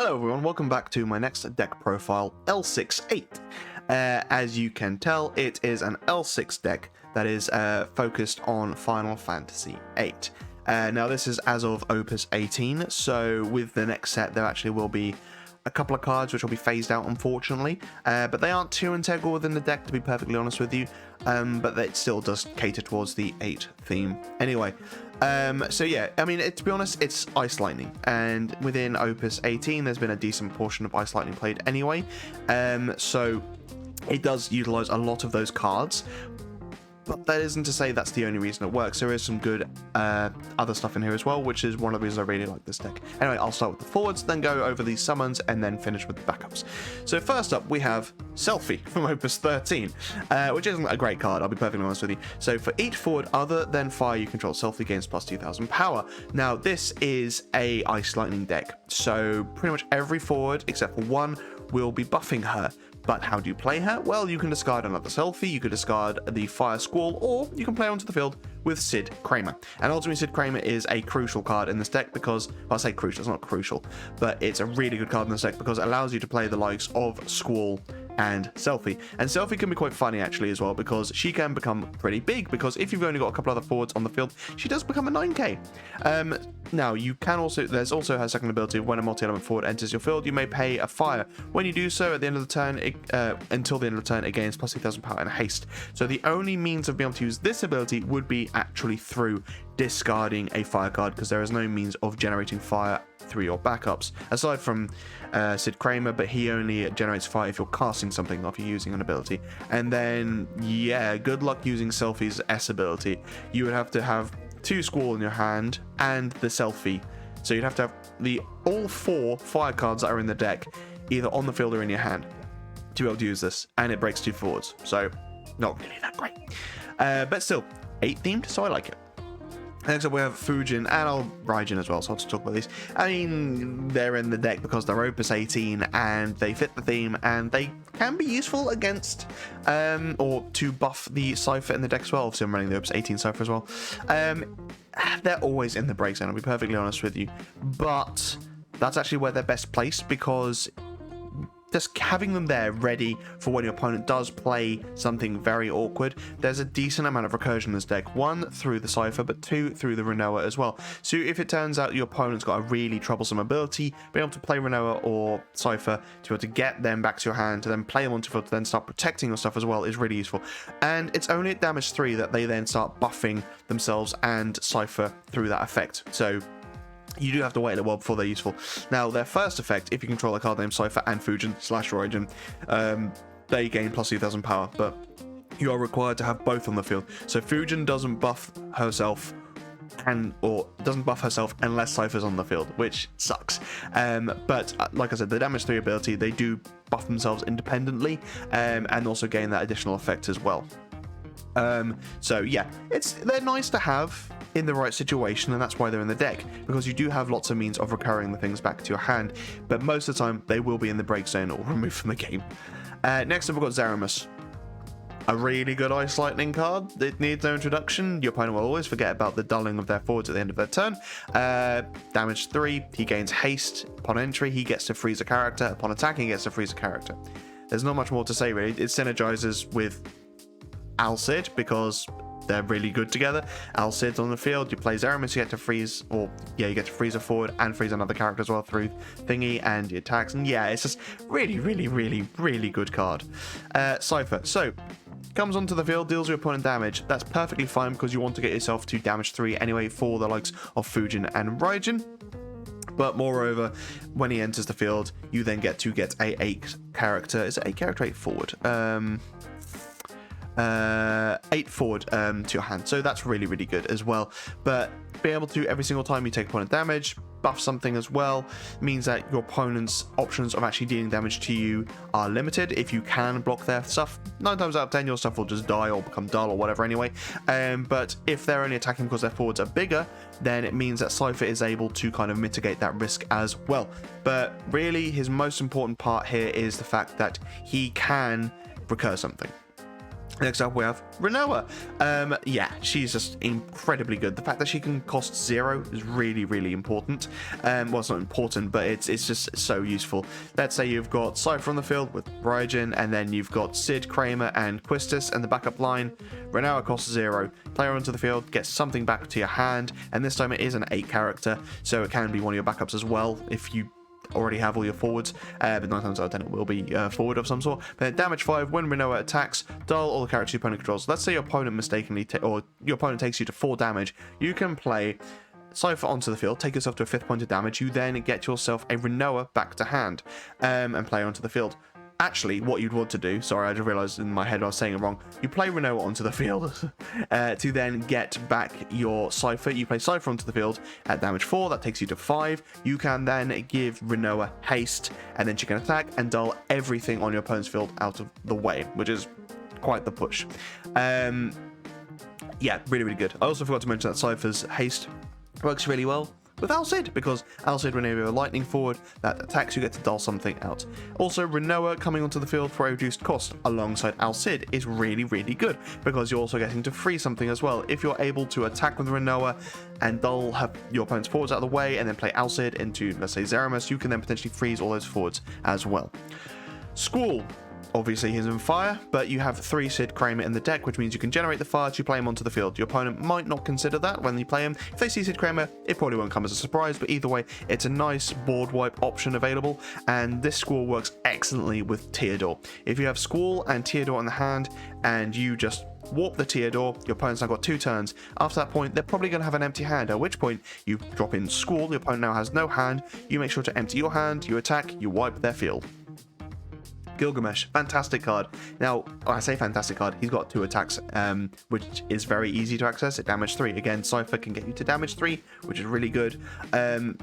Hello everyone, welcome back to my next deck profile, L6-8. As you can tell, it is an L6 deck that is focused on Final Fantasy VIII. Now this is as of Opus 18, so with the next set there actually will be a couple of cards which will be phased out, unfortunately, but they aren't too integral within the deck, to be perfectly honest with you, but it still does cater towards the 8 theme anyway. So yeah, I mean, to be honest, it's Ice Lightning, and within Opus 18 there's been a decent portion of Ice Lightning played anyway, so it does utilize a lot of those cards. But that isn't to say that's the only reason it works. There is some good other stuff in here as well, which is one of the reasons I really like this deck. Anyway, I'll start with the forwards, then go over these summons, and then finish with the backups. So first up, we have Selfie from Opus 13, which isn't a great card, I'll be perfectly honest with you. So for each forward other than fire you control, Selfie gains plus 2000 power. Now, this is a Ice Lightning deck, so pretty much every forward, except for one, will be buffing her. But how do you play her? Well, you can discard another Selfie, you could discard the Fire Squall, or you can play onto the field with Sid Kramer. And ultimately, Sid Kramer is a crucial card in this deck because, well, I say crucial, it's not crucial, but it's a really good card in this deck because it allows you to play the likes of Squall and Selfie. And Selfie can be quite funny actually as well, because she can become pretty big, because if you've only got a couple other forwards on the field, she does become a 9k. Now you can also, there's also her second ability of when a multi-element forward enters your field, you may pay a fire. When you do so at the end of the turn, until the end of the turn, it gains plus 2000 power and haste. So the only means of being able to use this ability would be actually through discarding a fire card, because there is no means of generating fire through your backups aside from Sid Kramer, but he only generates fire if you're casting something, not if you're using an ability. And then yeah, good luck using Selfie's S ability. You would have to have 2 Squall in your hand and the Selfie, so you'd have to have all 4 fire cards that are in the deck either on the field or in your hand to be able to use this, and it breaks 2 forwards, so not really that great, but still 8 themed, so I like it. Next up we have Fujin and Raijin as well, so I'll just talk about these. I mean, they're in the deck because they're Opus 18 and they fit the theme, and they can be useful against, or to buff the Cypher in the deck as well. Obviously I'm running the Opus 18 Cypher as well. They're always in the break zone, I'll be perfectly honest with you, but that's actually where they're best placed, because just having them there ready for when your opponent does play something very awkward, there's a decent amount of recursion in this deck. 1, through the Cypher, but 2, through the Renoa as well. So if it turns out your opponent's got a really troublesome ability, being able to play Renoa or Cypher to be able to get them back to your hand, to then play them onto field, to then start protecting your stuff as well, is really useful. And it's only at damage 3 that they then start buffing themselves and Cypher through that effect. So you do have to wait a little while before they're useful. Now, their first effect, if you control a card named Cypher and Fujin / Raijin, they gain plus 2000 power, but you are required to have both on the field. So Fujin doesn't buff herself doesn't buff herself unless Cypher's on the field, which sucks. But like I said, the damage 3 ability, they do buff themselves independently, and also gain that additional effect as well. So yeah, they're nice to have in the right situation, and that's why they're in the deck, because you do have lots of means of recurring the things back to your hand, but most of the time they will be in the break zone or removed from the game. Next up we've got Zeramus. A really good Ice Lightning card. It needs no introduction. Your opponent will always forget about the dulling of their forwards at the end of their turn. Damage 3, he gains haste. Upon entry, he gets to freeze a character. Upon attacking, he gets to freeze a character. There's not much more to say really. It synergizes with Alcid because they're really good together. Alcid's on the field, you play Zeramus, you get to freeze, you get to freeze a forward and freeze another character as well through thingy and your attacks, and yeah, it's just really, really, really, really good card. Cypher, so comes onto the field, deals your opponent damage. That's perfectly fine because you want to get yourself to damage 3 anyway for the likes of Fujin and Raijin. But moreover, when he enters the field, you then get to get a 8 character. Is it 8 character, 8 forward? 8 forward to your hand, so that's really, really good as well. But being able to, every single time you take opponent damage, buff something as well, means that your opponent's options of actually dealing damage to you are limited. If you can block their stuff, 9 times out of 10 your stuff will just die or become dull or whatever anyway. But if they're only attacking because their forwards are bigger, then it means that Cypher is able to kind of mitigate that risk as well. But really, his most important part here is the fact that he can recur something. Next up, we have Renoa. Yeah, she's just incredibly good. The fact that she can cost 0 is really, really important. Well, it's not important, but it's just so useful. Let's say you've got Cypher on the field with Raijin, and then you've got Sid, Kramer, and Quistis, and the backup line. Renoa costs 0. Player onto the field, gets something back to your hand, and this time it is an 8 character, so it can be one of your backups as well if you already have all your forwards, but 9 times out of 10 it will be forward of some sort. But damage 5, when Renoa attacks, dull all the characters your opponent controls. Let's say your opponent mistakenly, or your opponent takes you to 4 damage, you can play Cypher onto the field, take yourself to a 5th point of damage, you then get yourself a Renoa back to hand, and play onto the field. Actually, what you'd want to do, sorry, I just realised in my head I was saying it wrong, you play Renoa onto the field to then get back your Cypher. You play Cypher onto the field at damage 4, that takes you to 5. You can then give Renoa haste, and then she can attack and dull everything on your opponent's field out of the way, which is quite the push. Yeah, really, really good. I also forgot to mention that Cypher's haste works really well with Alcid, because Alcid, whenever you're a lightning forward that attacks, you get to dull something out. Also, Renoa coming onto the field for a reduced cost alongside Alcid is really, really good, because you're also getting to free something as well. If you're able to attack with Renoa and dull have your opponent's forwards out of the way, and then play Alcid into, let's say, Zeramus, you can then potentially freeze all those forwards as well. Squall. Obviously, he's on fire, but you have 3 Sid Kramer in the deck, which means you can generate the fire to play him onto the field. Your opponent might not consider that when you play him. If they see Sid Kramer, it probably won't come as a surprise, but either way, it's a nice board wipe option available, and this Squall works excellently with Teodor. If you have Squall and Teodor in the hand, and you just warp the Teodor, your opponent's now got 2 turns. After that point, they're probably going to have an empty hand, at which point you drop in Squall, your opponent now has no hand, you make sure to empty your hand, you attack, you wipe their field. Gilgamesh, fantastic card. Now, when I say fantastic card, he's got 2 attacks, which is very easy to access at damage 3. Again, Cypher can get you to damage 3, which is really good.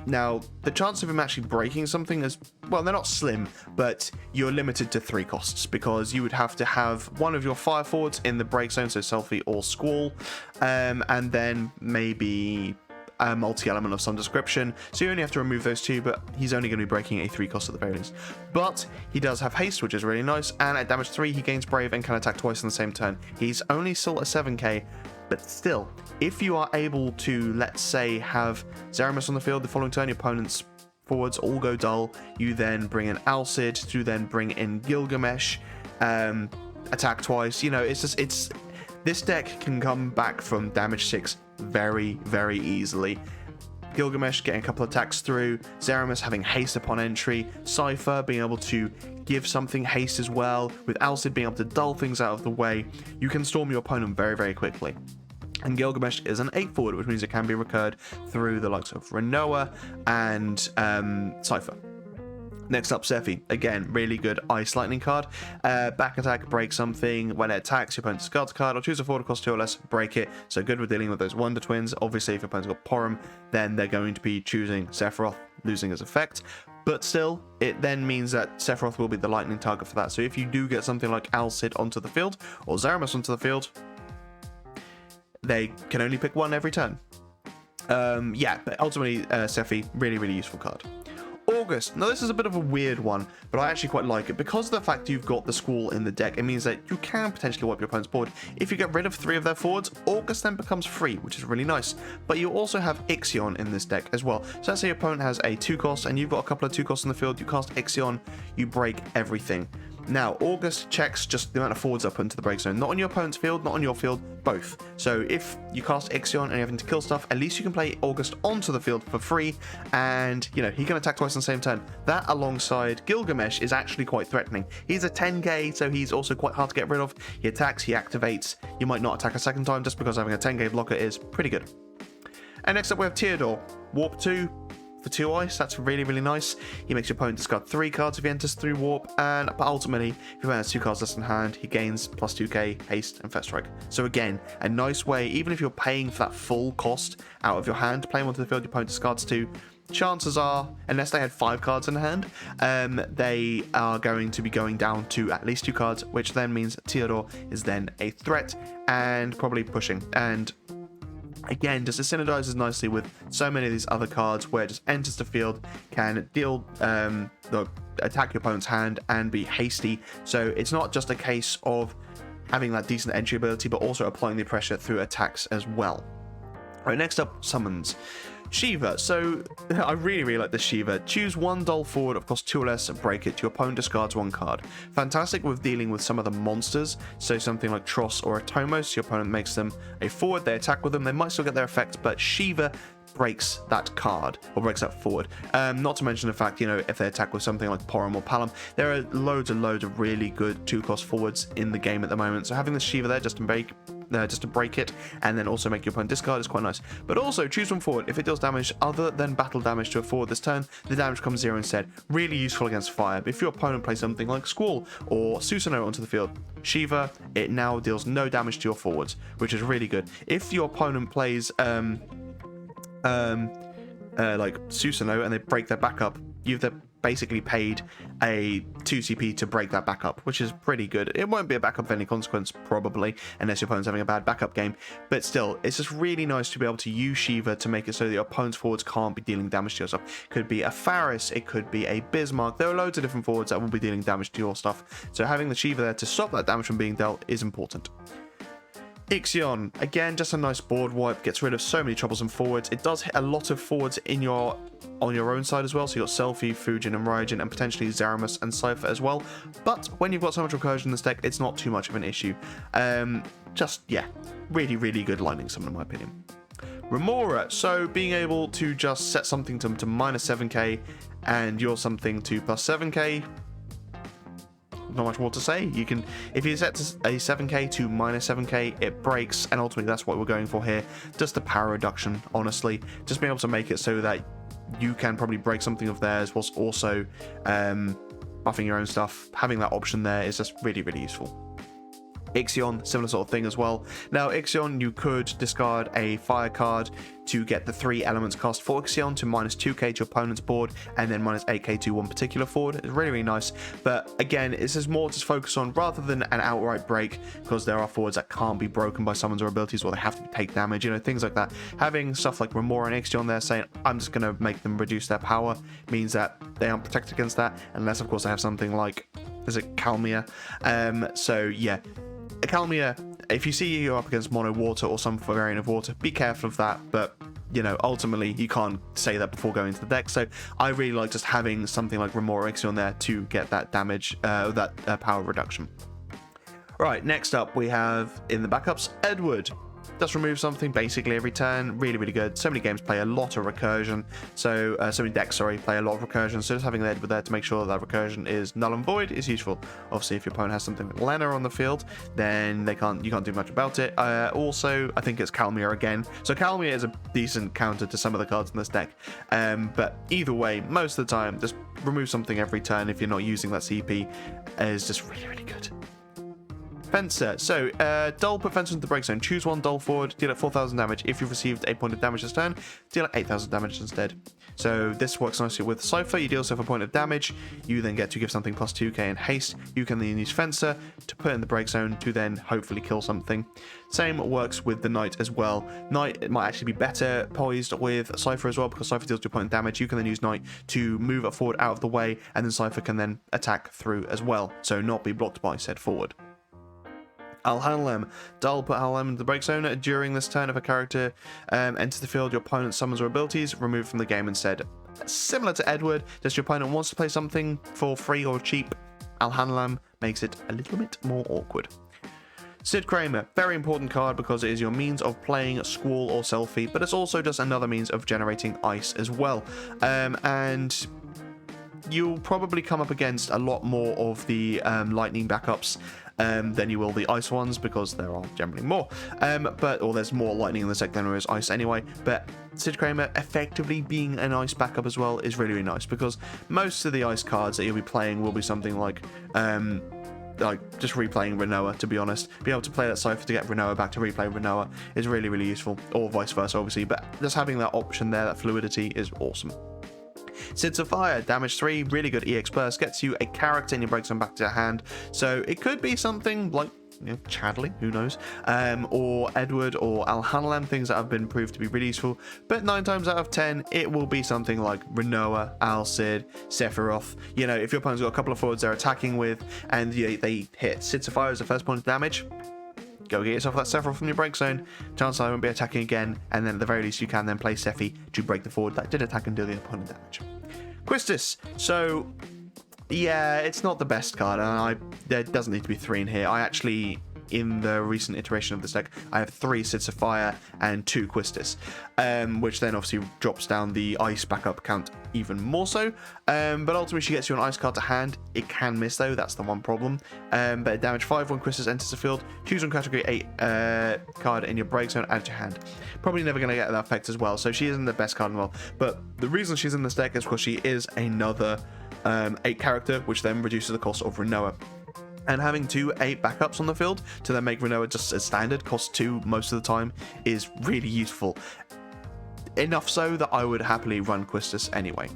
Now, the chance of him actually breaking something is, well, they're not slim, but you're limited to 3 costs, because you would have to have one of your fire forwards in the break zone, so Selfie or Squall, and then maybe a multi-element of some description, so you only have to remove those 2, but he's only going to be breaking a 3 cost at the very least. But he does have haste, which is really nice, and at damage 3 he gains brave and can attack twice in the same turn. He's only still a 7k, but still, if you are able to, let's say, have Zeramus on the field the following turn, your opponent's forwards all go dull, you then bring in Alcid to then bring in Gilgamesh, attack twice, you know, this deck can come back from damage 6 very, very easily. Gilgamesh getting a couple of attacks through, Zeramus having haste upon entry, Cypher being able to give something haste as well, with Alcid being able to dull things out of the way. You can storm your opponent very, very quickly. And Gilgamesh is an 8 forward, which means it can be recurred through the likes of Renoa and Cypher. Next up, Sephi. Again, really good Ice Lightning card. Back attack, break something. When it attacks, your opponent discards a card or choose a forward cost 2 or less, break it. So good with dealing with those Wonder Twins. Obviously, if your opponent's got Porum, then they're going to be choosing Sephiroth, losing his effect. But still, it then means that Sephiroth will be the lightning target for that. So if you do get something like Alcid onto the field, or Zeramus onto the field, they can only pick one every turn. Yeah, but ultimately, Sephi, really, really useful card. August. Now, this is a bit of a weird one, but I actually quite like it. Because of the fact you've got the Squall in the deck, it means that you can potentially wipe your opponent's board. If you get rid of 3 of their forwards, August then becomes free, which is really nice. But you also have Ixion in this deck as well. So let's say your opponent has a 2 cost, and you've got a couple of 2 costs on the field, you cast Ixion, you break everything. Now, August checks just the amount of forwards up into the break zone. Not on your opponent's field, not on your field, both. So if you cast Ixion and you're having to kill stuff, at least you can play August onto the field for free, and, you know, he can attack twice on the same turn. That, alongside Gilgamesh, is actually quite threatening. He's a 10k, so he's also quite hard to get rid of. He attacks, he activates. You might not attack a second time just because having a 10k blocker is pretty good. And next up we have Teodor. Warp 2. For 2 ice, that's really, really nice. He makes your opponent discard 3 cards if he enters through warp, and ultimately, if your opponent has 2 cards less in hand, he gains plus 2k, haste, and first strike. So again, a nice way, even if you're paying for that full cost out of your hand to play him onto the field, your opponent discards 2. Chances are, unless they had 5 cards in hand, they are going to be going down to at least 2 cards, which then means Teodor is then a threat and probably pushing. And again, just it synergizes nicely with so many of these other cards where it just enters the field, can deal, attack your opponent's hand and be hasty. So it's not just a case of having that decent entry ability, but also applying the pressure through attacks as well. Right, next up, summons. Shiva. So I really like this Shiva. Choose one dull forward of cost 2 or less and break it. Your opponent discards 1 card. Fantastic with dealing with some of the monsters. So something like Tross or Atomos. Your opponent makes them a forward. They attack with them. They might still get their effect, but Shiva breaks that card or breaks that forward. Not to mention the fact, you know, if they attack with something like Porum or Palom, there are loads and loads of really good 2-cost forwards in the game at the moment. So having this Shiva there just to break it and then also make your opponent discard is quite nice. But also choose one forward. If it deals damage other than battle damage to a forward this turn, the damage becomes 0 instead. Really useful against fire. If your opponent plays something like Squall or Susanoo onto the field, Shiva, it now deals no damage to your forwards, which is really good. If your opponent plays like Susanoo and they break their backup, you've basically paid a 2 CP to break that backup, which is pretty good. It won't be a backup of any consequence, probably, unless your opponent's having a bad backup game, but still, it's just really nice to be able to use Shiva to make it so that your opponent's forwards can't be dealing damage to your stuff. Could be a Faris, it could be a Bismarck. There are loads of different forwards that will be dealing damage to your stuff, so having the Shiva there to stop that damage from being dealt is important. Ixion, again, just a nice board wipe, gets rid of so many troublesome forwards. It does hit a lot of forwards on your own side as well, so you've got Selphie, Fujin and Raijin, and potentially Zeramus and Cypher as well. But when you've got so much recursion in this deck, it's not too much of an issue. Yeah, really, really good lightning summon in my opinion. Remora, so being able to just set something to -7k and you're something to +7k, not much more to say. You can, if you set a 7k to -7k, it breaks, and ultimately that's what we're going for here. Just the power reduction, honestly. Just being able to make it so that you can probably break something of theirs whilst also buffing your own stuff. Having that option there is just really, really useful. Ixion, similar sort of thing as well. Now, Ixion, you could discard a fire card to get the 3 elements cost for Ixion to -2k to your opponent's board, and then -8k to one particular forward. It's really, really nice. But again, this is more to focus on rather than an outright break, because there are forwards that can't be broken by summons or abilities, or they have to take damage, you know, things like that. Having stuff like Remora and Ixion there saying, I'm just going to make them reduce their power, means that they aren't protected against that, unless, of course, they have something like, is it Kalmia? So, yeah. Kalmia, if you see you're up against mono water or some variant of water, be careful of that, but you know, ultimately you can't say that before going into the deck, so I really like just having something like Remora Ixion there to get that damage, power reduction. Right, next up we have in the backups Edward. Just remove something basically every turn. Really, really good. So many games play a lot of recursion. So many decks, play a lot of recursion. So just having the Edward there to make sure that recursion is null and void is useful. Obviously, if your opponent has something like Lena on the field, then you can't do much about it. Also, I think it's Kalmia again. So Kalmia is a decent counter to some of the cards in this deck. But either way, most of the time, just remove something every turn if you're not using that CP is just really, really good. Fencer. So, dull, put Fencer into the break zone. Choose one dull forward, deal at 4,000 damage. If you've received a point of damage this turn, deal at 8,000 damage instead. So, this works nicely with Cypher. You deal yourself a point of damage. You then get to give something +2k in haste. You can then use Fencer to put in the break zone to then hopefully kill something. Same works with the Knight as well. Knight, it might actually be better poised with Cypher as well, because Cypher deals 2 point of damage. You can then use Knight to move it forward out of the way, and then Cypher can then attack through as well, so not be blocked by said forward. Alhanlem. Dull, put Alhanlem into the break zone. During this turn, if a character enters the field, your opponent summons or abilities, remove from the game instead. Similar to Edward, just your opponent wants to play something for free or cheap, Alhanlem makes it a little bit more awkward. Sid Kramer, very important card because it is your means of playing Squall or Selphie, but it's also just another means of generating ice as well. And you'll probably come up against a lot more of the lightning backups than you will the ice ones, because there are generally more. Or there's more lightning in the deck than there is ice anyway. But Sid Kramer effectively being an ice backup as well is really, really nice, because most of the ice cards that you'll be playing will be something like just replaying Renoa, to be honest. Be able to play that Cypher to get Renoa back to replay Renoa is really, really useful, or vice versa, obviously. But just having that option there, that fluidity, is awesome. Sid's of Fire, damage 3, really good EX burst, gets you a character in your break zone back to your hand. So it could be something like Chadley, who knows, or Edward or Alhanlan, things that have been proved to be really useful. But 9 times out of 10, it will be something like Rinoa, Alcid, Sephiroth. If your opponent's got a couple of forwards they're attacking with, and they hit Sid Sapphire as the first point of damage, go get yourself that Sephiroth from your break zone. Chances are I won't be attacking again, and then at the very least you can then play Sephi to break the forward that did attack and deal the opponent damage. Quistis. So, yeah, it's not the best card, and there doesn't need to be 3 in here. I actually, in the recent iteration of this deck, I have 3 Sid Sapphire and 2 Quistis, which then obviously drops down the ice backup count even more so. But ultimately she gets you an ice card to hand. It can miss though, that's the one problem. But damage 5 when Quistis enters the field. Choose one category 8 card in your break zone, add to your hand. Probably never going to get that effect as well, so she isn't the best card in the world. But the reason she's in this deck is because she is another 8 character, which then reduces the cost of Rinoa. And having 2 8 backups on the field to then make Rinoa just as standard, cost 2 most of the time, is really useful. Enough so that I would happily run Quistis anyway.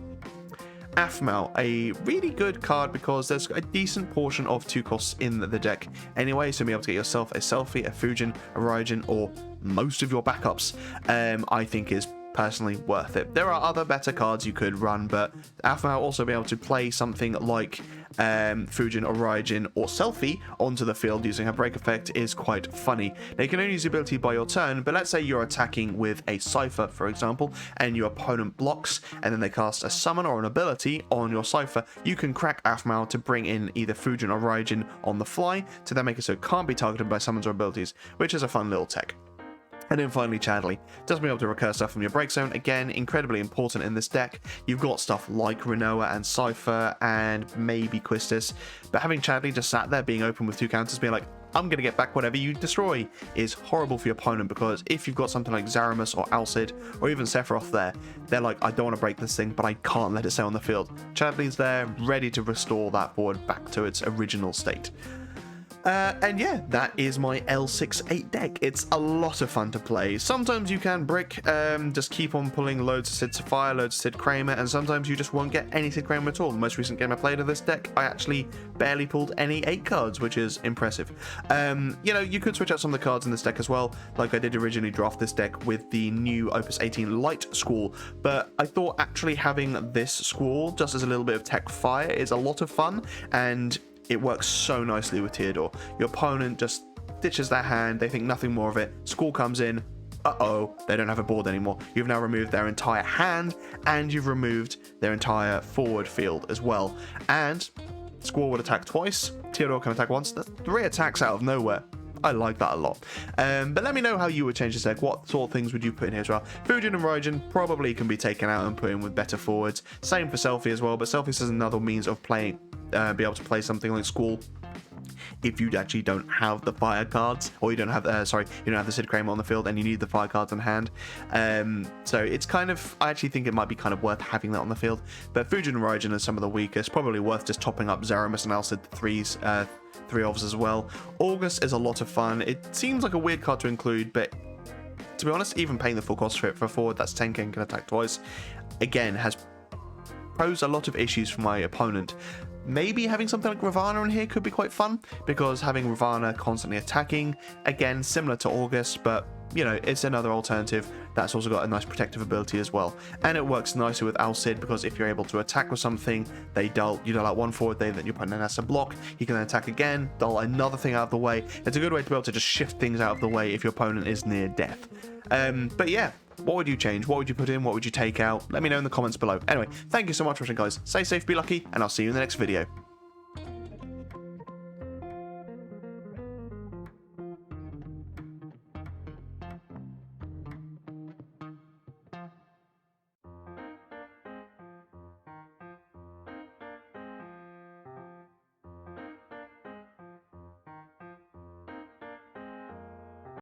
Aphmau, a really good card because there's a decent portion of 2 costs in the deck anyway, so being able to get yourself a Selphie, a Fujin, a Raijin, or most of your backups, I think is personally worth it. There are other better cards you could run, but Aphmau also be able to play something like Fujin or Raijin or Selphie onto the field using her break effect is quite funny. Now you can only use the ability by your turn, but let's say you're attacking with a Cypher, for example, and your opponent blocks, and then they cast a summon or an ability on your Cypher. You can crack Aphmau to bring in either Fujin or Raijin on the fly to then make it so it can't be targeted by summons or abilities, which is a fun little tech. And then finally, Chadley. Does be able to recur stuff from your break zone. Again, incredibly important in this deck. You've got stuff like Rinoa and Cypher and maybe Quistis, but having Chadley just sat there being open with 2 counters, being like, I'm going to get back whatever you destroy, is horrible for your opponent, because if you've got something like Zaramus or Alcid or even Sephiroth there, they're like, I don't want to break this thing, but I can't let it stay on the field. Chadley's there, ready to restore that board back to its original state. And yeah, that is my L68 deck. It's a lot of fun to play. Sometimes you can brick, just keep on pulling loads of Sid Sapphire, loads of Sid Kramer, and sometimes you just won't get any Sid Kramer at all. The most recent game I played of this deck, I actually barely pulled any 8 cards, which is impressive. You could switch out some of the cards in this deck as well, like I did originally draft this deck with the new Opus XVIII Light Squall, but I thought actually having this Squall just as a little bit of tech fire is a lot of fun, and it works so nicely with Theodore. Your opponent just ditches their hand, they think nothing more of it, Squall comes in, uh-oh, they don't have a board anymore. You've now removed their entire hand, and you've removed their entire forward field as well. And Squall would attack twice, Theodore can attack once, that's 3 attacks out of nowhere. I like that a lot. But let me know how you would change this deck. What sort of things would you put in here as well? Fujin and Raijin probably can be taken out and put in with better forwards. Same for Selphie as well, but Selphie is another means of playing, be able to play something like Squall if you actually don't have the fire cards, or you don't have you don't have the Sid Kramer on the field and you need the fire cards on hand. So it's kind of, I actually think it might be kind of worth having that on the field. But Fujin and Raijin are some of the weakest, probably worth just topping up Zaramus and Alcid 3 ofs as well. August is a lot of fun. It seems like a weird card to include, but to be honest, even paying the full cost for it for a forward that's 10k and can attack twice, again, has posed a lot of issues for my opponent. Maybe having something like Ravana in here could be quite fun, because having Ravana constantly attacking, again, similar to August, but it's another alternative that's also got a nice protective ability as well. And it works nicely with Alcid, because if you're able to attack with something, you dull out one forward, then your opponent has to block, you can then attack again, dull another thing out of the way. It's a good way to be able to just shift things out of the way if your opponent is near death. But yeah, what would you change? What would you put in? What would you take out? Let me know in the comments below. Anyway, thank you so much for watching, guys. Stay safe, be lucky, and I'll see you in the next video.